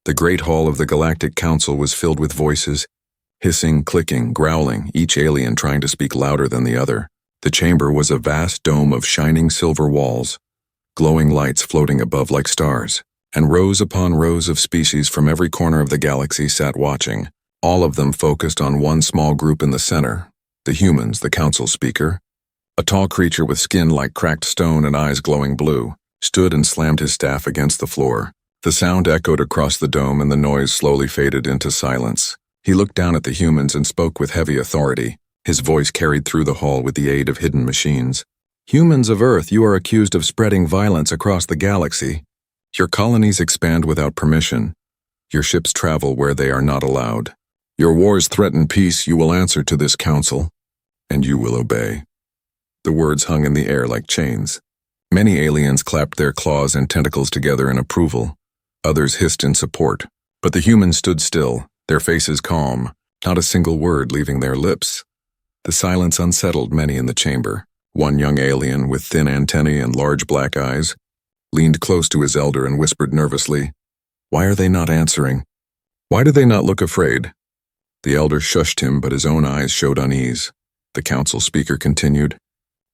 The great hall of the Galactic Council was filled with voices, hissing, clicking, growling, each alien trying to speak louder than the other. The chamber was a vast dome of shining silver walls, glowing lights floating above like stars, and rows upon rows of species from every corner of the galaxy sat watching, all of them focused on one small group in the center, the humans, the council speaker. A tall creature with skin like cracked stone and eyes glowing blue, stood and slammed his staff against the floor. The sound echoed across the dome and the noise slowly faded into silence. He looked down at the humans and spoke with heavy authority. His voice carried through the hall with the aid of hidden machines. "Humans of Earth, you are accused of spreading violence across the galaxy. Your colonies expand without permission. Your ships travel where they are not allowed. Your wars threaten peace. You will answer to this council, and you will obey." The words hung in the air like chains. Many aliens clapped their claws and tentacles together in approval. Others hissed in support. But the humans stood still, their faces calm, not a single word leaving their lips. The silence unsettled many in the chamber. One young alien with thin antennae and large black eyes leaned close to his elder and whispered nervously, "Why are they not answering? Why do they not look afraid?" The elder shushed him, but his own eyes showed unease. The council speaker continued,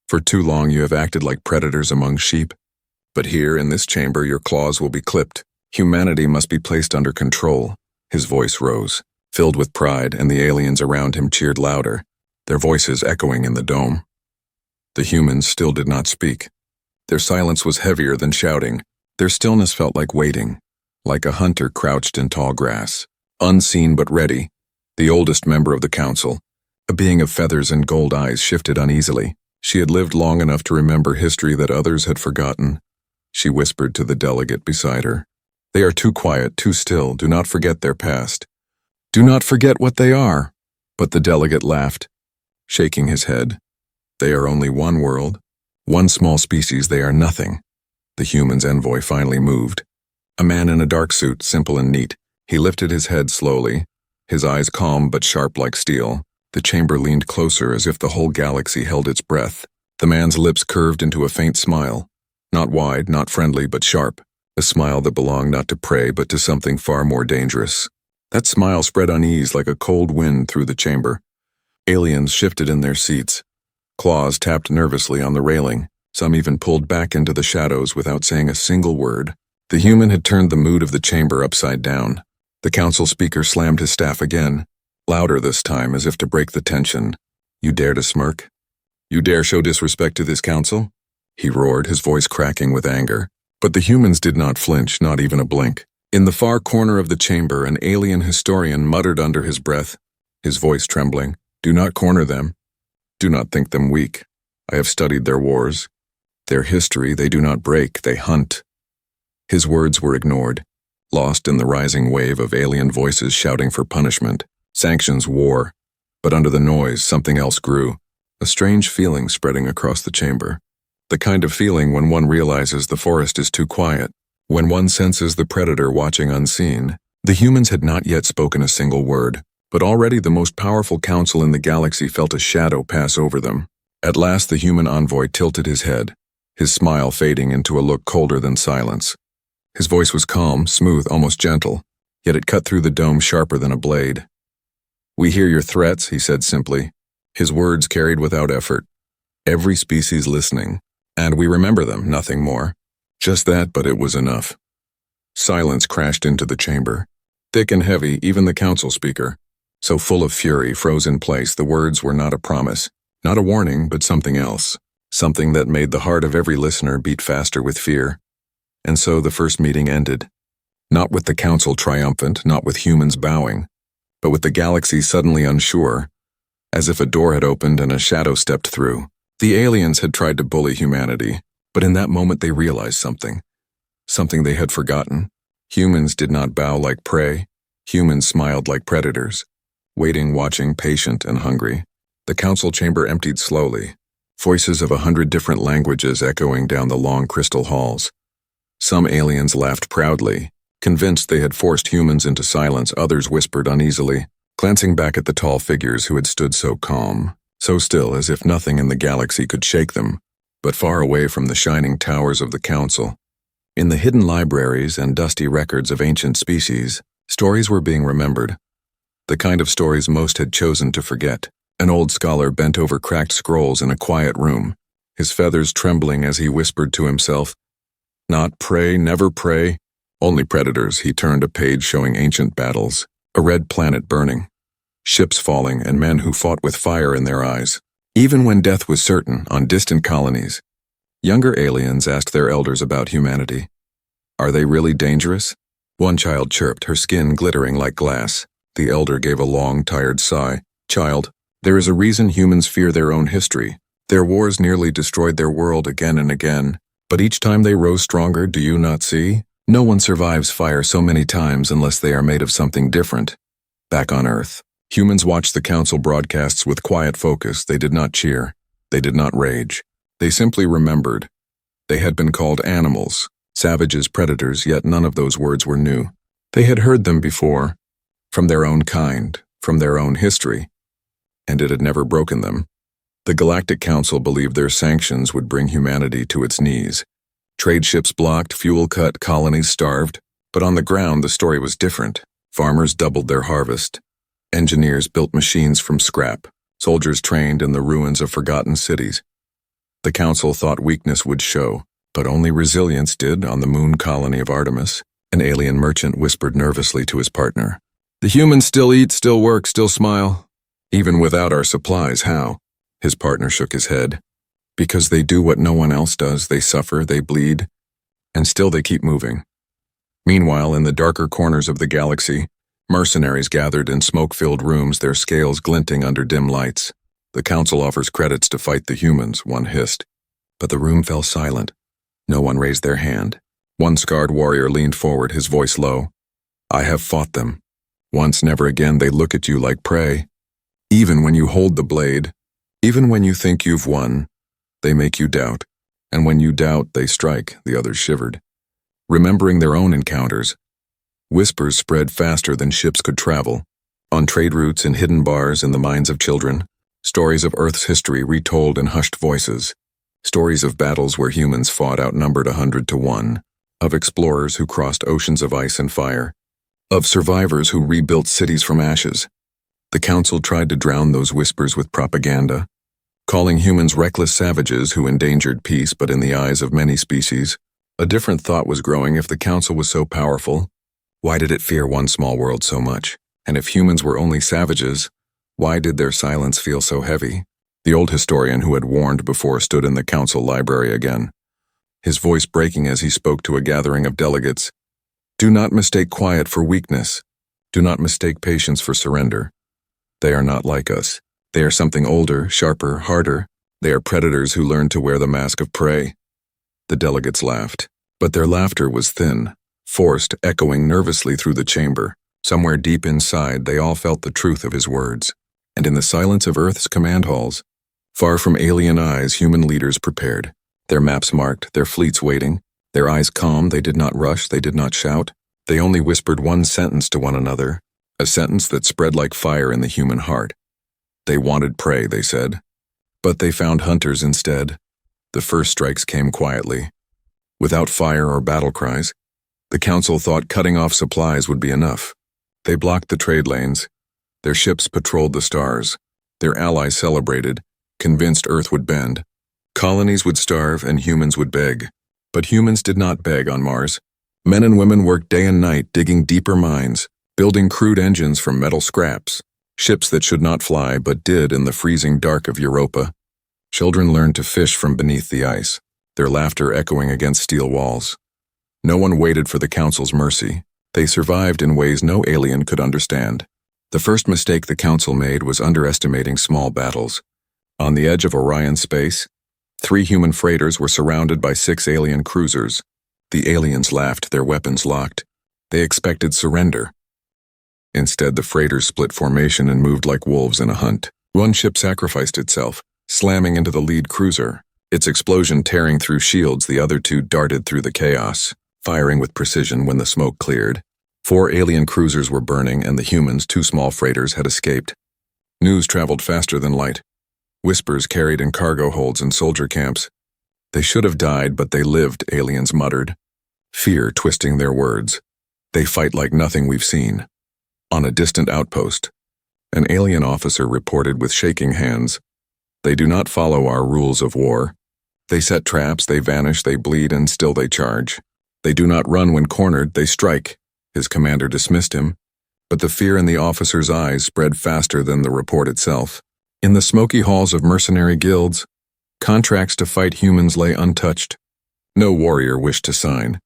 "For too long you have acted like predators among sheep. But here in this chamber your claws will be clipped. Humanity must be placed under control." His voice rose, filled with pride, and the aliens around him cheered louder, their voices echoing in the dome. The humans still did not speak. Their silence was heavier than shouting. Their stillness felt like waiting, like a hunter crouched in tall grass, unseen but ready. The oldest member of the council, a being of feathers and gold eyes, shifted uneasily. She had lived long enough to remember history that others had forgotten. She whispered to the delegate beside her, "They are too quiet, too still. Do not forget their past. Do not forget what they are." But the delegate laughed, shaking his head. "They are only one world, one small species. They are nothing." The human's envoy finally moved. A man in a dark suit, simple and neat. He lifted his head slowly, his eyes calm but sharp like steel. The chamber leaned closer as if the whole galaxy held its breath. The man's lips curved into a faint smile. Not wide, not friendly, but sharp. A smile that belonged not to prey, but to something far more dangerous. That smile spread unease like a cold wind through the chamber. Aliens shifted in their seats. Claws tapped nervously on the railing. Some even pulled back into the shadows without saying a single word. The human had turned the mood of the chamber upside down. The council speaker slammed his staff again, louder this time as if to break the tension. "You dare to smirk? You dare show disrespect to this council?" He roared, his voice cracking with anger. But the humans did not flinch, not even a blink. In the far corner of the chamber, an alien historian muttered under his breath, his voice trembling, "Do not corner them. Do not think them weak. I have studied their wars. Their history, they do not break, they hunt." His words were ignored, lost in the rising wave of alien voices shouting for punishment, sanctions, war. But under the noise, something else grew, a strange feeling spreading across the chamber. The kind of feeling when one realizes the forest is too quiet, when one senses the predator watching unseen. The humans had not yet spoken a single word, but already the most powerful council in the galaxy felt a shadow pass over them. At last the human envoy tilted his head, his smile fading into a look colder than silence. His voice was calm, smooth, almost gentle, yet it cut through the dome sharper than a blade. "We hear your threats," he said simply. His words carried without effort. "Every species listening. And we remember them, nothing more." Just that, but it was enough. Silence crashed into the chamber. Thick and heavy, even the council speaker, so full of fury, froze in place. The words were not a promise, not a warning, but something else. Something that made the heart of every listener beat faster with fear. And so the first meeting ended. Not with the council triumphant, not with humans bowing, but with the galaxy suddenly unsure, as if a door had opened and a shadow stepped through. The aliens had tried to bully humanity, but in that moment they realized something they had forgotten. Humans did not bow like prey. Humans smiled like predators, waiting, watching, patient and hungry. The council chamber emptied slowly, voices of 100 different languages echoing down the long crystal halls. Some aliens laughed proudly, convinced they had forced humans into silence. Others whispered uneasily, glancing back at the tall figures who had stood so calm, so still as if nothing in the galaxy could shake them. But far away from the shining towers of the council, In the hidden libraries and dusty records of ancient species, stories were being remembered. The kind of stories most had chosen to forget. An old scholar bent over cracked scrolls in a quiet room, his feathers trembling as he whispered to himself, "Not prey, never prey. Only predators." He turned a page showing ancient battles, a red planet burning, ships falling, and men who fought with fire in their eyes. Even when death was certain on distant colonies, younger aliens asked their elders about humanity. "Are they really dangerous?" One child chirped, her skin glittering like glass. The elder gave a long, tired sigh. "Child, there is a reason humans fear their own history. Their wars nearly destroyed their world again and again, but each time they rose stronger, do you not see? No one survives fire so many times unless they are made of something different." Back on Earth, humans watched the council broadcasts with quiet focus. They did not cheer. They did not rage. They simply remembered. They had been called animals, savages, predators, yet none of those words were new. They had heard them before, from their own kind, from their own history, and it had never broken them. The Galactic Council believed their sanctions would bring humanity to its knees. Trade ships blocked, fuel cut, colonies starved, but on the ground the story was different. Farmers doubled their harvest. Engineers built machines from scrap. Soldiers trained in the ruins of forgotten cities. The Council thought weakness would show, but only resilience did on the moon colony of Artemis. An alien merchant whispered nervously to his partner, "The humans still eat, still work, still smile. Even without our supplies, how?" His partner shook his head. "Because they do what no one else does. They suffer, they bleed, and still they keep moving." Meanwhile, in the darker corners of the galaxy, mercenaries gathered in smoke-filled rooms, their scales glinting under dim lights. "The Council offers credits to fight the humans," one hissed. But the room fell silent. No one raised their hand. One scarred warrior leaned forward, his voice low. "I have fought them. Once, never again. They look at you like prey. Even when you hold the blade, even when you think you've won, they make you doubt. And when you doubt, they strike." The others shivered, remembering their own encounters. Whispers spread faster than ships could travel. On trade routes, in hidden bars, in the minds of children. Stories of Earth's history retold in hushed voices. Stories of battles where humans fought outnumbered 100-1. Of explorers who crossed oceans of ice and fire. Of survivors who rebuilt cities from ashes. The Council tried to drown those whispers with propaganda, calling humans reckless savages who endangered peace, but in the eyes of many species, a different thought was growing. If the Council was so powerful, why did it fear one small world so much? And if humans were only savages, why did their silence feel so heavy? The old historian who had warned before stood in the Council library again, his voice breaking as he spoke to a gathering of delegates. "Do not mistake quiet for weakness. Do not mistake patience for surrender. They are not like us. They are something older, sharper, harder. They are predators who learned to wear the mask of prey." The delegates laughed, but their laughter was thin, forced, echoing nervously through the chamber. Somewhere deep inside, they all felt the truth of his words. And in the silence of Earth's command halls, far from alien eyes, human leaders prepared. Their maps marked, their fleets waiting, their eyes calm. They did not rush, they did not shout. They only whispered one sentence to one another, a sentence that spread like fire in the human heart. They wanted prey, they said, but they found hunters instead. The first strikes came quietly, without fire or battle cries. The Council thought cutting off supplies would be enough. They blocked the trade lanes. Their ships patrolled the stars. Their allies celebrated, convinced Earth would bend. Colonies would starve and humans would beg. But humans did not beg on Mars. Men and women worked day and night digging deeper mines, building crude engines from metal scraps, ships that should not fly but did in the freezing dark of Europa. Children learned to fish from beneath the ice, their laughter echoing against steel walls. No one waited for the Council's mercy. They survived in ways no alien could understand. The first mistake the Council made was underestimating small battles. On the edge of Orion space, 3 human freighters were surrounded by 6 alien cruisers. The aliens laughed, their weapons locked. They expected surrender. Instead, the freighters split formation and moved like wolves in a hunt. One ship sacrificed itself, slamming into the lead cruiser. Its explosion tearing through shields, the other 2 darted through the chaos, firing with precision when the smoke cleared. 4 alien cruisers were burning, and the humans, 2 small freighters, had escaped. News traveled faster than light. Whispers carried in cargo holds and soldier camps. They should have died, but they lived, aliens muttered. fear twisting their words. They fight like nothing we've seen. On a distant outpost, an alien officer reported with shaking hands. They do not follow our rules of war. They set traps, they vanish, they bleed, and still they charge. They do not run when cornered, they strike. His commander dismissed him, but the fear in the officer's eyes spread faster than the report itself. In the smoky halls of mercenary guilds, contracts to fight humans lay untouched. No warrior wished to sign.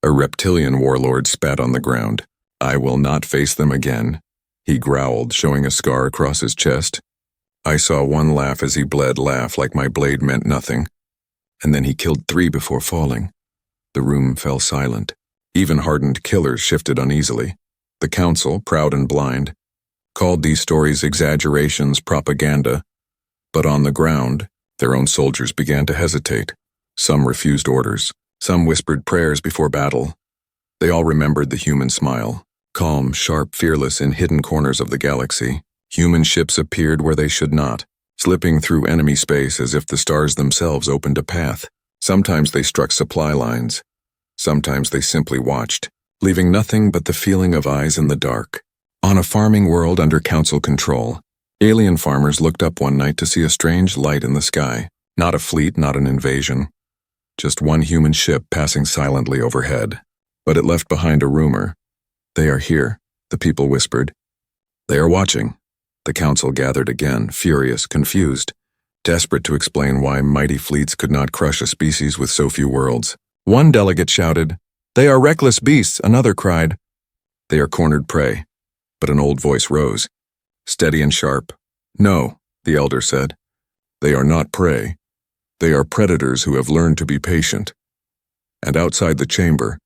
A reptilian warlord spat on the ground. I will not face them again, he growled, showing a scar across his chest. I saw one laugh as he bled, laugh like my blade meant nothing. And then he killed 3 before falling. The room fell silent. Even hardened killers shifted uneasily. The council, proud and blind, called these stories exaggerations, propaganda. But on the ground, their own soldiers began to hesitate. Some refused orders. Some whispered prayers before battle. They all remembered the human smile. Calm, sharp, fearless in hidden corners of the galaxy. Human ships appeared where they should not, slipping through enemy space as if the stars themselves opened a path. Sometimes they struck supply lines. Sometimes they simply watched, leaving nothing but the feeling of eyes in the dark. On a farming world under council control, alien farmers looked up one night to see a strange light in the sky. Not a fleet, not an invasion. Just one human ship passing silently overhead. But it left behind a rumor. They are here, the people whispered. They are watching. The council gathered again, furious, confused, desperate to explain why mighty fleets could not crush a species with so few worlds. One delegate shouted, "They are reckless beasts," another cried, "They are cornered prey." But an old voice rose, steady and sharp. "No," the elder said. "They are not prey. They are predators who have learned to be patient." And outside the chamber,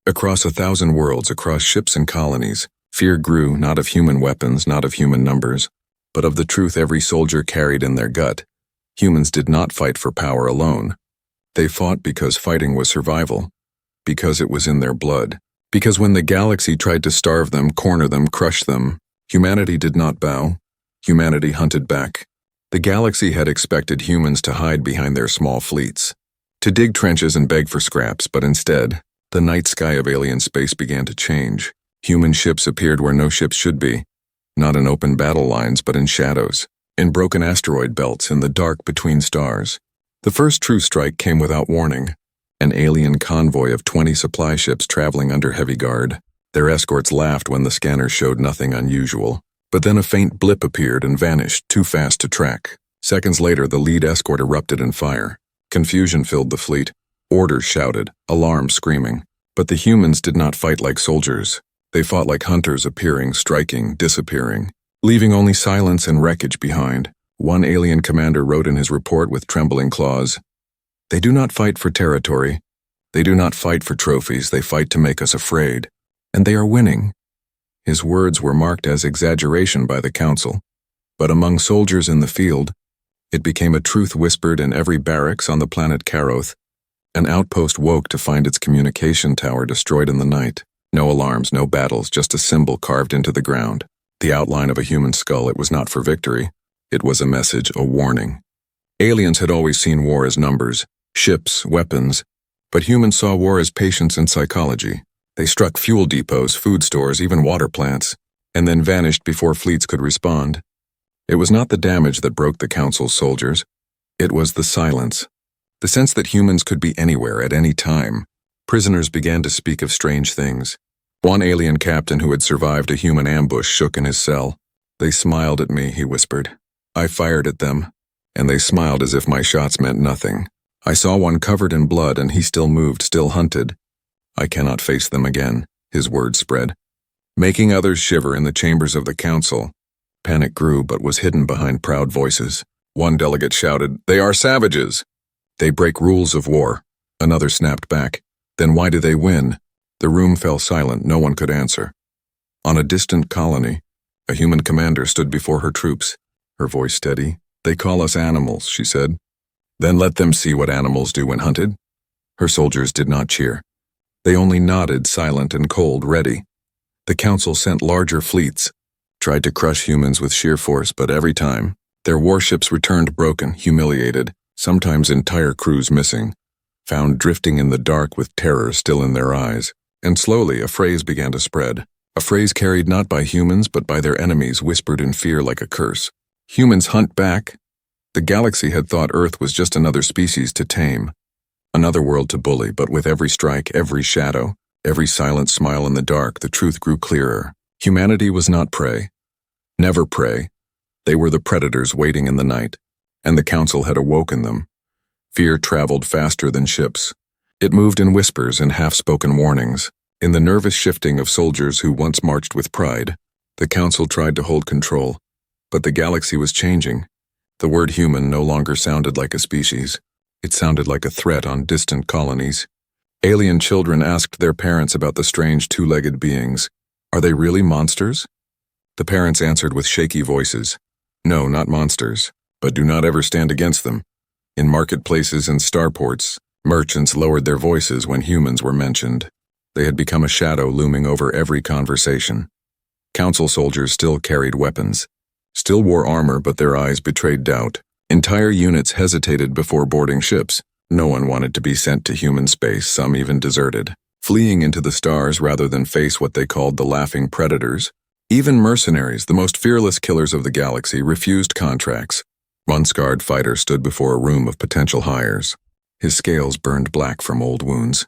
across 1,000 worlds, across ships and colonies, fear grew, not of human weapons, not of human numbers, but of the truth every soldier carried in their gut. Humans did not fight for power alone. They fought because fighting was survival, because it was in their blood, because when the galaxy tried to starve them, corner them, crush them, humanity did not bow. Humanity hunted back. The galaxy had expected humans to hide behind their small fleets, to dig trenches and beg for scraps, but instead, the night sky of alien space began to change. Human ships appeared where no ships should be, not in open battle lines, but in shadows, in broken asteroid belts, in the dark between stars. The first true strike came without warning. An alien convoy of 20 supply ships traveling under heavy guard. Their escorts laughed when the scanners showed nothing unusual. But then a faint blip appeared and vanished, too fast to track. Seconds later, the lead escort erupted in fire. Confusion filled the fleet. Orders shouted, alarms screaming. But the humans did not fight like soldiers. They fought like hunters, appearing, striking, disappearing, leaving only silence and wreckage behind. One alien commander wrote in his report with trembling claws, "They do not fight for territory. They do not fight for trophies. They fight to make us afraid. And they are winning." His words were marked as exaggeration by the council, but among soldiers in the field, it became a truth whispered in every barracks on the planet Karoth. An outpost woke to find its communication tower destroyed in the night. No alarms, no battles, just a symbol carved into the ground. The outline of a human skull. It was not for victory. It was a message, a warning. Aliens had always seen war as numbers, ships, weapons, but humans saw war as patience and psychology. They struck fuel depots, food stores, even water plants, and then vanished before fleets could respond. It was not the damage that broke the council's soldiers. It was the silence. The sense that humans could be anywhere at any time. Prisoners began to speak of strange things. One alien captain who had survived a human ambush shook in his cell. "They smiled at me," he whispered. "I fired at them, and they smiled as if my shots meant nothing. I saw one covered in blood and he still moved, still hunted. I cannot face them again," his words spread, making others shiver in the chambers of the council. Panic grew but was hidden behind proud voices. One delegate shouted, "They are savages. They break rules of war." Another snapped back, "Then why do they win?" The room fell silent, no one could answer. On a distant colony, a human commander stood before her troops, her voice steady. "They call us animals," she said. "Then let them see what animals do when hunted." Her soldiers did not cheer. They only nodded, silent and cold, ready. The council sent larger fleets, tried to crush humans with sheer force, but every time, their warships returned broken, humiliated, sometimes entire crews missing. found drifting in the dark with terror still in their eyes. And slowly a phrase began to spread. A phrase carried not by humans but by their enemies, whispered in fear like a curse. Humans hunt back. The galaxy had thought Earth was just another species to tame, another world to bully, but with every strike, every shadow, every silent smile in the dark, the truth grew clearer. Humanity was not prey. Never prey. They were the predators waiting in the night, and the Council had awoken them. Fear traveled faster than ships. It moved in whispers and half-spoken warnings, in the nervous shifting of soldiers who once marched with pride. The Council tried to hold control, but the galaxy was changing. The word human no longer sounded like a species. It sounded like a threat on distant colonies. Alien children asked their parents about the strange two-legged beings. Are they really monsters? The parents answered with shaky voices. No, not monsters, but do not ever stand against them. In marketplaces and starports, merchants lowered their voices when humans were mentioned. They had become a shadow looming over every conversation. Council soldiers still carried weapons, still wore armor, but their eyes betrayed doubt. Entire units hesitated before boarding ships. No one wanted to be sent to human space, some even deserted, fleeing into the stars rather than face what they called the laughing predators. Even mercenaries, the most fearless killers of the galaxy, refused contracts. One scarred fighter stood before a room of potential hires. His scales burned black from old wounds.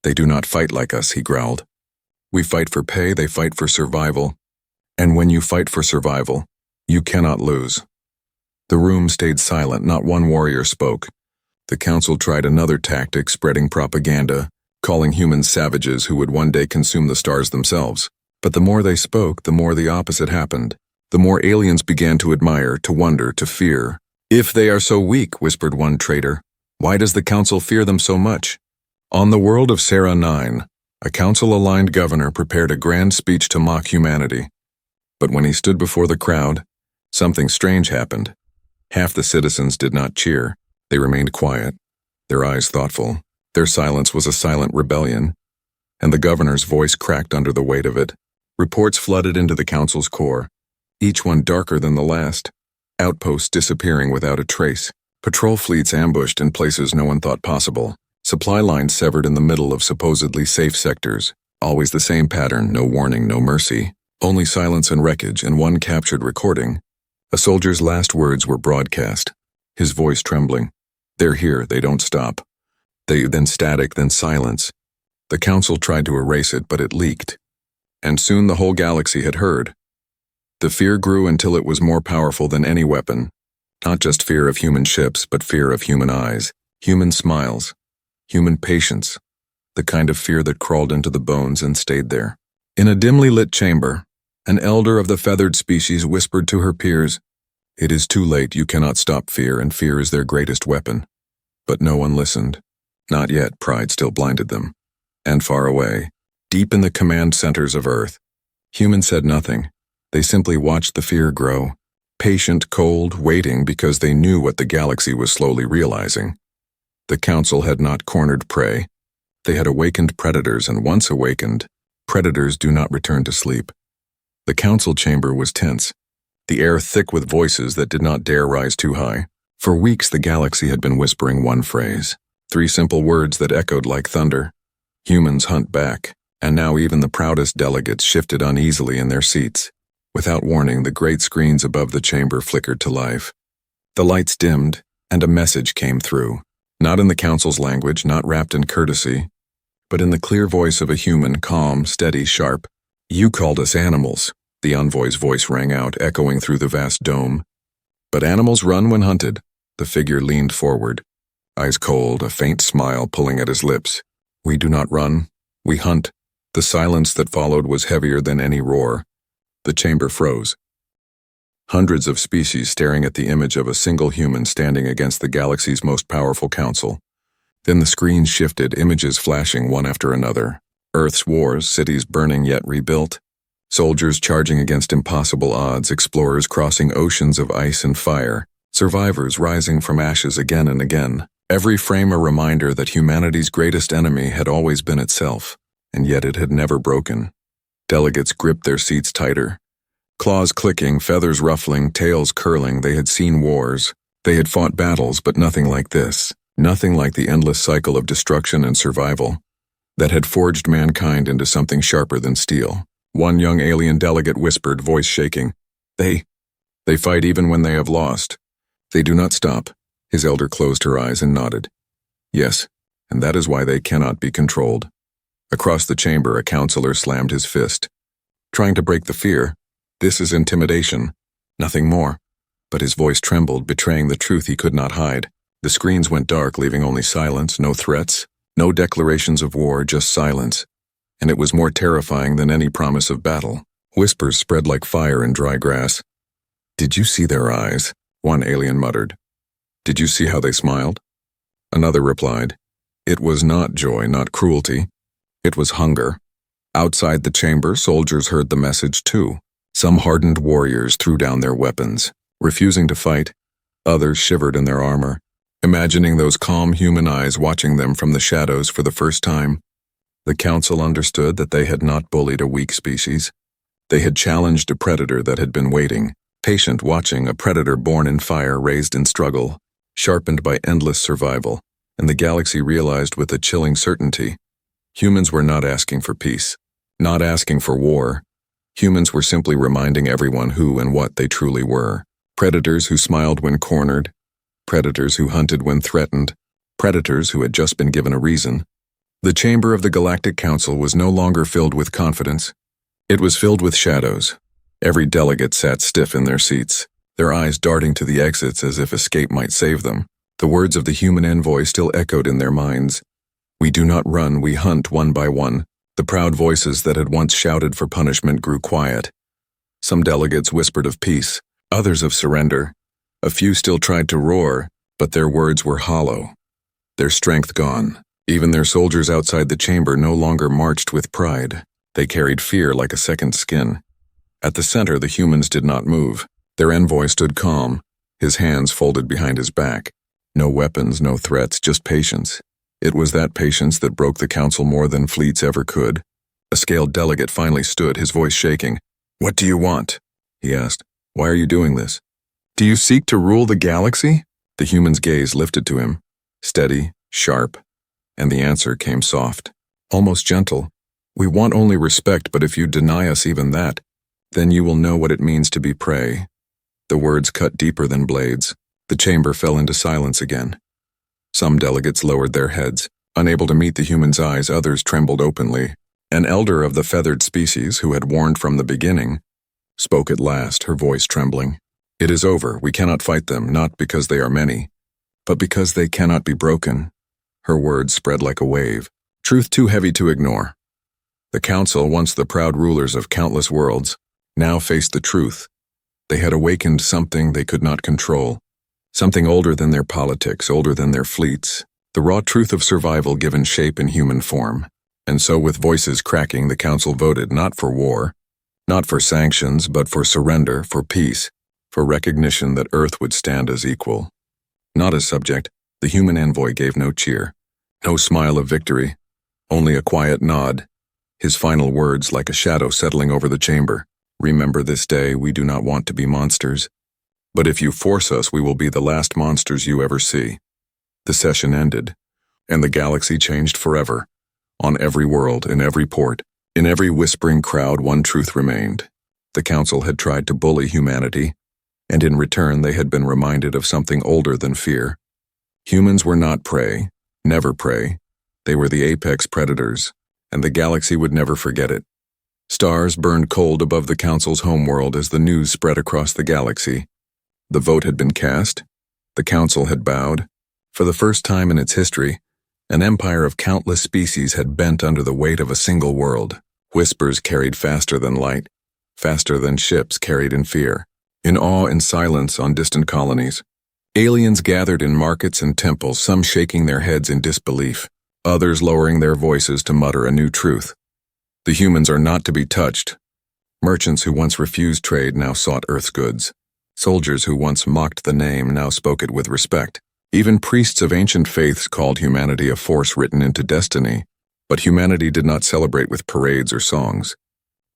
They do not fight like us, he growled. We fight for pay, they fight for survival. And when you fight for survival, you cannot lose. The room stayed silent, not one warrior spoke. The Council tried another tactic, spreading propaganda, calling humans savages who would one day consume the stars themselves. But the more they spoke, the more the opposite happened. The more aliens began to admire, to wonder, to fear. If they are so weak, whispered one traitor, why does the Council fear them so much? On the world of Sarah 9, a Council-aligned governor prepared a grand speech to mock humanity. But when he stood before the crowd, something strange happened. Half the citizens did not cheer. They remained quiet, their eyes thoughtful. Their silence was a silent rebellion, and the governor's voice cracked under the weight of it. Reports flooded into the Council's core, each one darker than the last. Outposts disappearing without a trace. Patrol fleets ambushed in places no one thought possible. Supply lines severed in the middle of supposedly safe sectors. Always the same pattern, no warning, no mercy. Only silence and wreckage, and one captured recording. A soldier's last words were broadcast, his voice trembling. They're here, they don't stop. Then static, then silence. The Council tried to erase it, but it leaked. And soon the whole galaxy had heard. The fear grew until it was more powerful than any weapon. Not just fear of human ships, but fear of human eyes, human smiles, human patience, the kind of fear that crawled into the bones and stayed there. In a dimly lit chamber, an elder of the feathered species whispered to her peers, "It is too late, you cannot stop fear, and fear is their greatest weapon." But no one listened. Not yet, pride still blinded them. And far away, deep in the command centers of Earth, humans said nothing. They simply watched the fear grow, patient, cold, waiting because they knew what the galaxy was slowly realizing. The Council had not cornered prey. They had awakened predators, and once awakened, predators do not return to sleep. The Council chamber was tense, the air thick with voices that did not dare rise too high. For weeks the galaxy had been whispering one phrase, 3 simple words that echoed like thunder. Humans hunt back, and now even the proudest delegates shifted uneasily in their seats. Without warning, the great screens above the chamber flickered to life. The lights dimmed, and a message came through. Not in the Council's language, not wrapped in courtesy, but in the clear voice of a human, calm, steady, sharp. "You called us animals," the envoy's voice rang out, echoing through the vast dome. "But animals run when hunted." The figure leaned forward, eyes cold, a faint smile pulling at his lips. "We do not run, we hunt." The silence that followed was heavier than any roar. The chamber froze. Hundreds of species staring at the image of a single human standing against the galaxy's most powerful council. Then the screens shifted, images flashing one after another. Earth's wars, cities burning yet rebuilt. Soldiers charging against impossible odds, explorers crossing oceans of ice and fire. Survivors rising from ashes again and again. Every frame a reminder that humanity's greatest enemy had always been itself, and yet it had never broken. Delegates gripped their seats tighter. Claws clicking, feathers ruffling, tails curling, they had seen wars. They had fought battles, but nothing like this. Nothing like the endless cycle of destruction and survival that had forged mankind into something sharper than steel. One young alien delegate whispered, voice shaking, They fight even when they have lost. They do not stop." His elder closed her eyes and nodded. "Yes, and that is why they cannot be controlled." Across the chamber, a counselor slammed his fist. "Trying to break the fear. This is intimidation. Nothing more." But his voice trembled, betraying the truth he could not hide. The screens went dark, leaving only silence, no threats, no declarations of war, just silence. And it was more terrifying than any promise of battle. Whispers spread like fire in dry grass. "Did you see their eyes?" one alien muttered. "Did you see how they smiled?" Another replied, "It was not joy, not cruelty. It was hunger." Outside the chamber, soldiers heard the message too. Some hardened warriors threw down their weapons, refusing to fight. Others shivered in their armor, imagining those calm human eyes watching them from the shadows for the first time. The council understood that they had not bullied a weak species. They had challenged a predator that had been waiting, patient, watching, a predator born in fire, raised in struggle, sharpened by endless survival. And the galaxy realized with a chilling certainty, humans were not asking for peace, not asking for war. Humans were simply reminding everyone who and what they truly were. Predators who smiled when cornered, predators who hunted when threatened, predators who had just been given a reason. The chamber of the Galactic Council was no longer filled with confidence. It was filled with shadows. Every delegate sat stiff in their seats, their eyes darting to the exits as if escape might save them. The words of the human envoy still echoed in their minds. "We do not run, we hunt one by one." The proud voices that had once shouted for punishment grew quiet. Some delegates whispered of peace, others of surrender. A few still tried to roar, but their words were hollow, their strength gone. Even their soldiers outside the chamber no longer marched with pride. They carried fear like a second skin. At the center, the humans did not move. Their envoy stood calm, his hands folded behind his back. No weapons, no threats, just patience. It was that patience that broke the council more than fleets ever could. A scaled delegate finally stood, his voice shaking. "What do you want?" he asked. "Why are you doing this?" "Do you seek to rule the galaxy?" The human's gaze lifted to him, steady, sharp, and the answer came soft, almost gentle. "We want only respect, but if you deny us even that, then you will know what it means to be prey." The words cut deeper than blades. The chamber fell into silence again. Some delegates lowered their heads, unable to meet the human's eyes. Others trembled openly. An elder of the feathered species, who had warned from the beginning, spoke at last, her voice trembling. "It is over. We cannot fight them, not because they are many, but because they cannot be broken." Her words spread like a wave, truth too heavy to ignore. The council, once the proud rulers of countless worlds, now faced the truth. They had awakened something they could not control. Something older than their politics, older than their fleets, the raw truth of survival given shape in human form. And so, with voices cracking, the council voted not for war, not for sanctions, but for surrender, for peace, for recognition that Earth would stand as equal. Not as subject, the human envoy gave no cheer, no smile of victory, only a quiet nod. His final words like a shadow settling over the chamber. "Remember this day, we do not want to be monsters. But if you force us, we will be the last monsters you ever see." The session ended, and the galaxy changed forever. On every world, in every port, in every whispering crowd, one truth remained. The council had tried to bully humanity, and in return they had been reminded of something older than fear. Humans were not prey, never prey. They were the apex predators, and the galaxy would never forget it. Stars burned cold above the council's homeworld as the news spread across the galaxy. The vote had been cast. The council had bowed. For the first time in its history, an empire of countless species had bent under the weight of a single world. Whispers carried faster than light, faster than ships carried in fear, in awe and silence on distant colonies. Aliens gathered in markets and temples, some shaking their heads in disbelief, others lowering their voices to mutter a new truth. The humans are not to be touched. Merchants who once refused trade now sought Earth's goods. Soldiers who once mocked the name now spoke it with respect. Even priests of ancient faiths called humanity a force written into destiny. But humanity did not celebrate with parades or songs.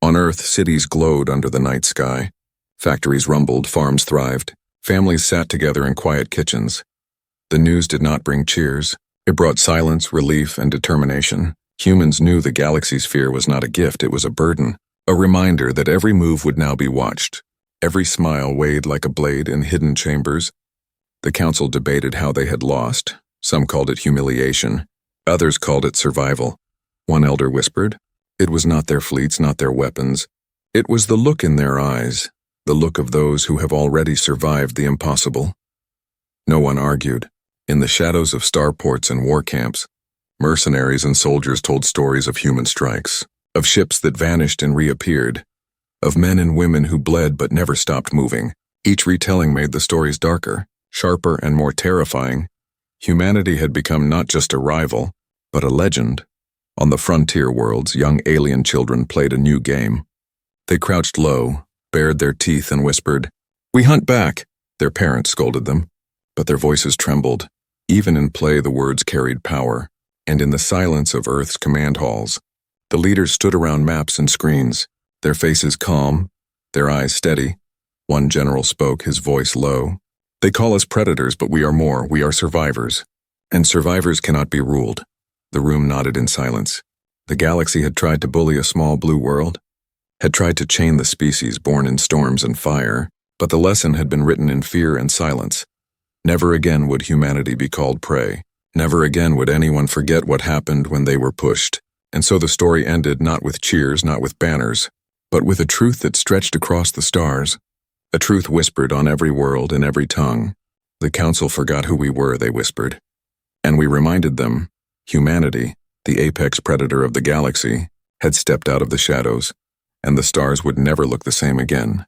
On Earth, cities glowed under the night sky. Factories rumbled, farms thrived. Families sat together in quiet kitchens. The news did not bring cheers. It brought silence, relief, and determination. Humans knew the galaxy's fear was not a gift, it was a burden. A reminder that every move would now be watched. Every smile weighed like a blade in hidden chambers. The council debated how they had lost. Some called it humiliation. Others called it survival. One elder whispered, "It was not their fleets, not their weapons. It was the look in their eyes, the look of those who have already survived the impossible." No one argued. In the shadows of starports and war camps, mercenaries and soldiers told stories of human strikes, of ships that vanished and reappeared, of men and women who bled but never stopped moving. Each retelling made the stories darker, sharper, and more terrifying. Humanity had become not just a rival, but a legend. On the frontier worlds, young alien children played a new game. They crouched low, bared their teeth, and whispered, "We hunt back." Their parents scolded them, but their voices trembled. Even in play, the words carried power, and in the silence of Earth's command halls, the leaders stood around maps and screens, their faces calm, their eyes steady. One general spoke, his voice low. "They call us predators, but we are more. We are survivors. And survivors cannot be ruled." The room nodded in silence. The galaxy had tried to bully a small blue world, had tried to chain the species born in storms and fire, but the lesson had been written in fear and silence. Never again would humanity be called prey. Never again would anyone forget what happened when they were pushed. And so the story ended not with cheers, not with banners, but with a truth that stretched across the stars. A truth whispered on every world and every tongue. "The council forgot who we were," they whispered. And we reminded them, humanity, the apex predator of the galaxy, had stepped out of the shadows, and the stars would never look the same again.